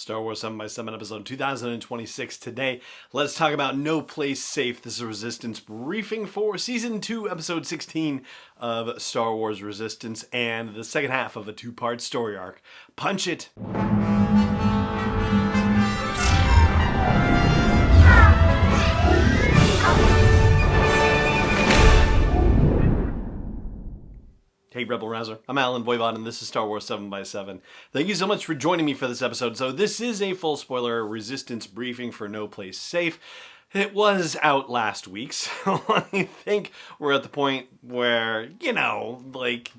Star Wars 7x7 episode 2026. Today, let's talk about No Place Safe. This is a Resistance briefing for Season 2, Episode 16 of Star Wars Resistance, and the second half of a two-part story arc. Punch it! Hey Rebel Rouser, I'm Alan Voivod and this is Star Wars 7x7. Thank you so much for joining me for this episode. So this is a full spoiler Resistance briefing for No Place Safe. It was out last week, so I think we're at the point where, do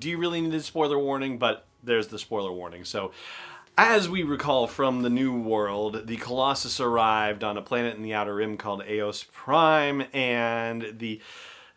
you really need a spoiler warning? But there's the spoiler warning. So as we recall from the New World, the Colossus arrived on a planet in the Outer Rim called Eos Prime, and the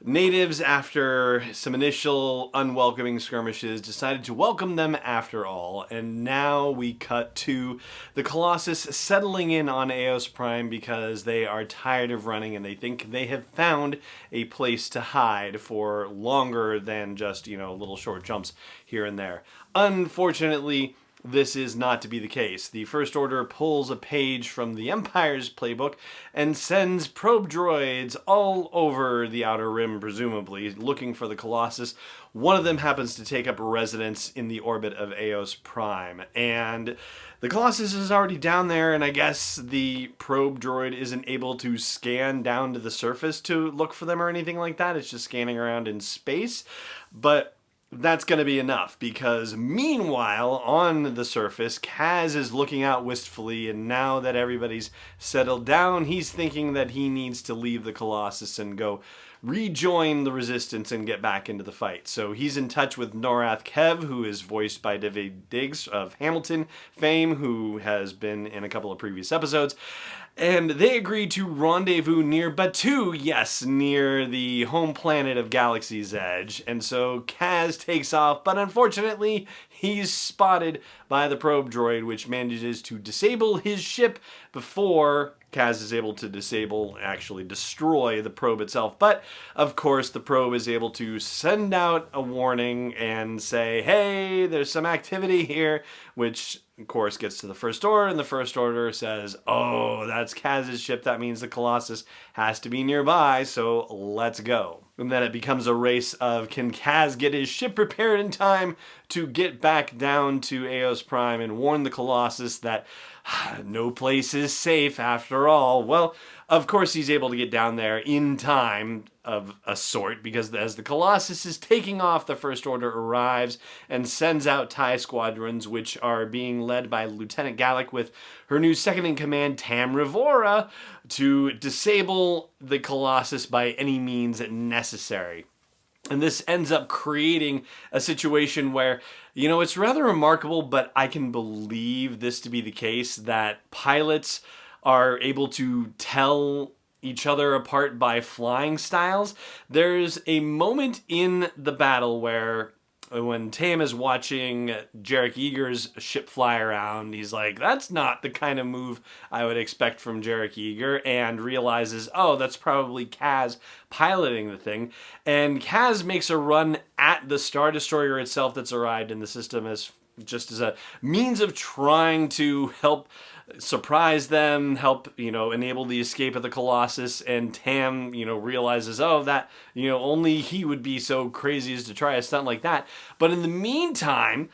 natives, after some initial unwelcoming skirmishes, decided to welcome them after all, and now we cut to the Colossus settling in on Eos Prime because they are tired of running and they think they have found a place to hide for longer than just, little short jumps here and there. Unfortunately, this is not to be the case. The First Order pulls a page from the Empire's playbook and sends probe droids all over the Outer Rim, presumably, looking for the Colossus. One of them happens to take up residence in the orbit of Eos Prime, and the Colossus is already down there, and I guess the probe droid isn't able to scan down to the surface to look for them or anything like that. It's just scanning around in space, but that's going to be enough, because meanwhile, on the surface, Kaz is looking out wistfully, and now that everybody's settled down, he's thinking that he needs to leave the Colossus and go rejoin the Resistance and get back into the fight. So he's in touch with Norath Kev, who is voiced by David Diggs of Hamilton fame, who has been in a couple of previous episodes. And they agree to rendezvous near Batuu, yes, near the home planet of Galaxy's Edge. And so Kaz takes off, but unfortunately, he's spotted by the probe droid, which manages to disable his ship before Kaz is able to actually destroy the probe itself. But, of course, the probe is able to send out a warning and say, hey, there's some activity here, which, of course, gets to the First Order, and the First Order says, oh, that's Kaz's ship, that means the Colossus has to be nearby, so let's go. And then it becomes a race of, can Kaz get his ship prepared in time to get back down to Eos Prime and warn the Colossus that no place is safe after all? Well, of course he's able to get down there in time of a sort, because as the Colossus is taking off, the First Order arrives and sends out TIE squadrons, which are being led by Lieutenant Gallic with her new second-in-command, Tam Rivora, to disable the Colossus by any means necessary. And this ends up creating a situation where, it's rather remarkable, but I can believe this to be the case, that pilots are able to tell each other apart by flying styles. There's a moment in the battle where when Tam is watching Jarek Yeager's ship fly around, he's like, that's not the kind of move I would expect from Jarek Yeager, and realizes, oh, that's probably Kaz piloting the thing. And Kaz makes a run at the Star Destroyer itself that's arrived in the system as a means of trying to help surprise them, help, enable the escape of the Colossus. And Tam, realizes, that, only he would be so crazy as to try a stunt like that. But in the meantime,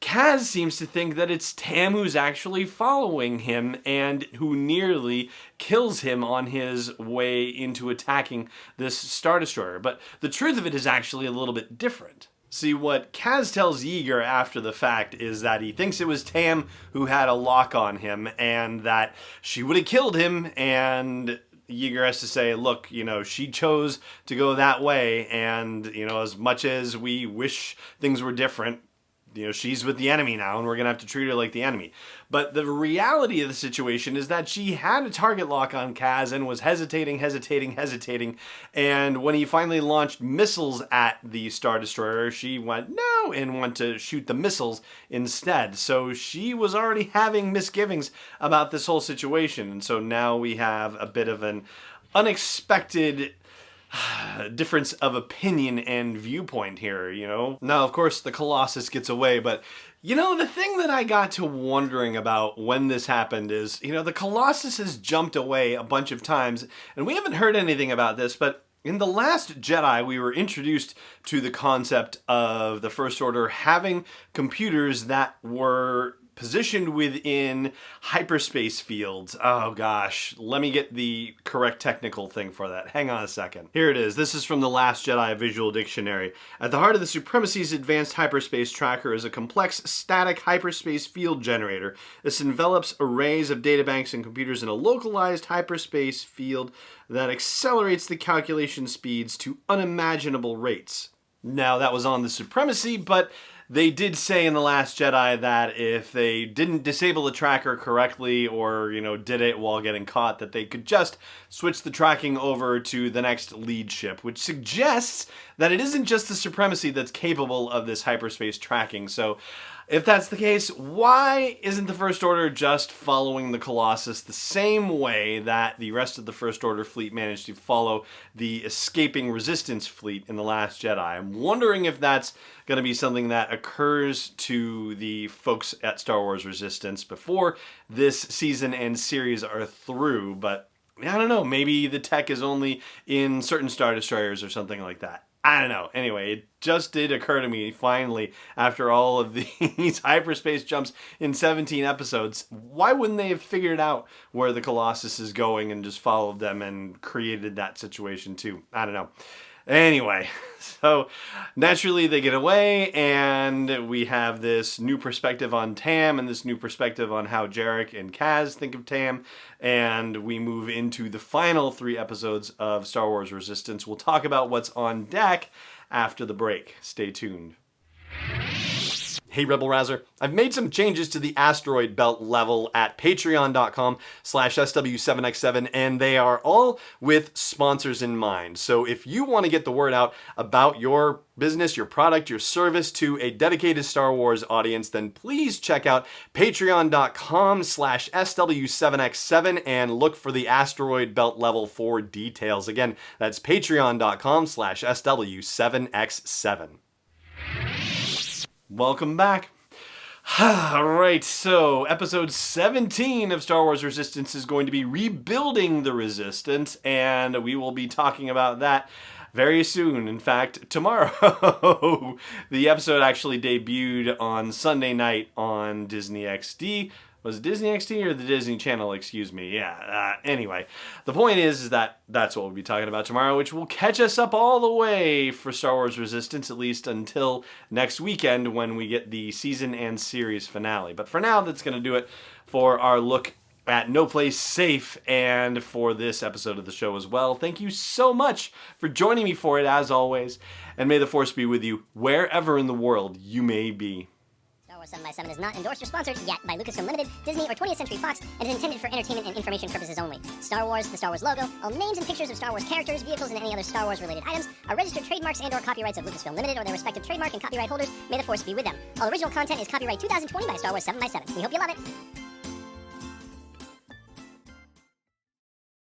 Kaz seems to think that it's Tam who's actually following him and who nearly kills him on his way into attacking this Star Destroyer. But the truth of it is actually a little bit different. See, what Kaz tells Yeager after the fact is that he thinks it was Tam who had a lock on him and that she would have killed him, and Yeager has to say, look, she chose to go that way, and, as much as we wish things were different, she's with the enemy now, and we're going to have to treat her like the enemy. But the reality of the situation is that she had a target lock on Kaz and was hesitating. And when he finally launched missiles at the Star Destroyer, she went, no, and went to shoot the missiles instead. So she was already having misgivings about this whole situation. And so now we have a bit of an unexpected difference of opinion and viewpoint here, Now, of course, the Colossus gets away, but You know, the thing that I got to wondering about when this happened is, the Colossus has jumped away a bunch of times, and we haven't heard anything about this, but in The Last Jedi, we were introduced to the concept of the First Order having computers that were positioned within hyperspace fields. Oh gosh, let me get the correct technical thing for that. Hang on a second. Here it is. This is from The Last Jedi Visual Dictionary. At the heart of the Supremacy's advanced hyperspace tracker is a complex static hyperspace field generator. This envelops arrays of databanks and computers in a localized hyperspace field that accelerates the calculation speeds to unimaginable rates. Now, that was on the Supremacy, but they did say in The Last Jedi that if they didn't disable the tracker correctly or, did it while getting caught, that they could just switch the tracking over to the next lead ship, which suggests that it isn't just the Supremacy that's capable of this hyperspace tracking. So if that's the case, why isn't the First Order just following the Colossus the same way that the rest of the First Order fleet managed to follow the escaping Resistance fleet in The Last Jedi? I'm wondering if that's going to be something that occurs to the folks at Star Wars Resistance before this season and series are through, but I don't know, maybe the tech is only in certain Star Destroyers or something like that. I don't know. Anyway, it just did occur to me finally, after all of these hyperspace jumps in 17 episodes, why wouldn't they have figured out where the Colossus is going and just followed them and created that situation too? I don't know. Anyway, so naturally they get away and we have this new perspective on Tam and this new perspective on how Jarek and Kaz think of Tam, and we move into the final 3 episodes of Star Wars Resistance. We'll talk about what's on deck after the break. Stay tuned. Hey Rebel Rouser, I've made some changes to the asteroid belt level at patreon.com/SW7X7, and they are all with sponsors in mind. So if you want to get the word out about your business, your product, your service to a dedicated Star Wars audience, then please check out patreon.com/SW7X7 and look for the asteroid belt level for details. Again, that's patreon.com/SW7X7. Welcome back. Alright, so episode 17 of Star Wars Resistance is going to be Rebuilding the Resistance, and we will be talking about that very soon. In fact, tomorrow. The episode actually debuted on Sunday night on Disney XD. Was it Disney XD or the Disney Channel? Excuse me. Yeah. Anyway, the point is that that's what we'll be talking about tomorrow, which will catch us up all the way for Star Wars Resistance, at least until next weekend when we get the season and series finale. But for now, that's going to do it for our look at No Place Safe and for this episode of the show as well. Thank you so much for joining me for it, as always, and may the Force be with you wherever in the world you may be. Star Wars 7x7 is not endorsed or sponsored yet by Lucasfilm Limited, Disney, or 20th Century Fox, and is intended for entertainment and information purposes only. Star Wars, the Star Wars logo, all names and pictures of Star Wars characters, vehicles, and any other Star Wars-related items are registered trademarks and/or copyrights of Lucasfilm Limited or their respective trademark and copyright holders. May the Force be with them. All original content is copyright 2020 by Star Wars 7x7. We hope you love it.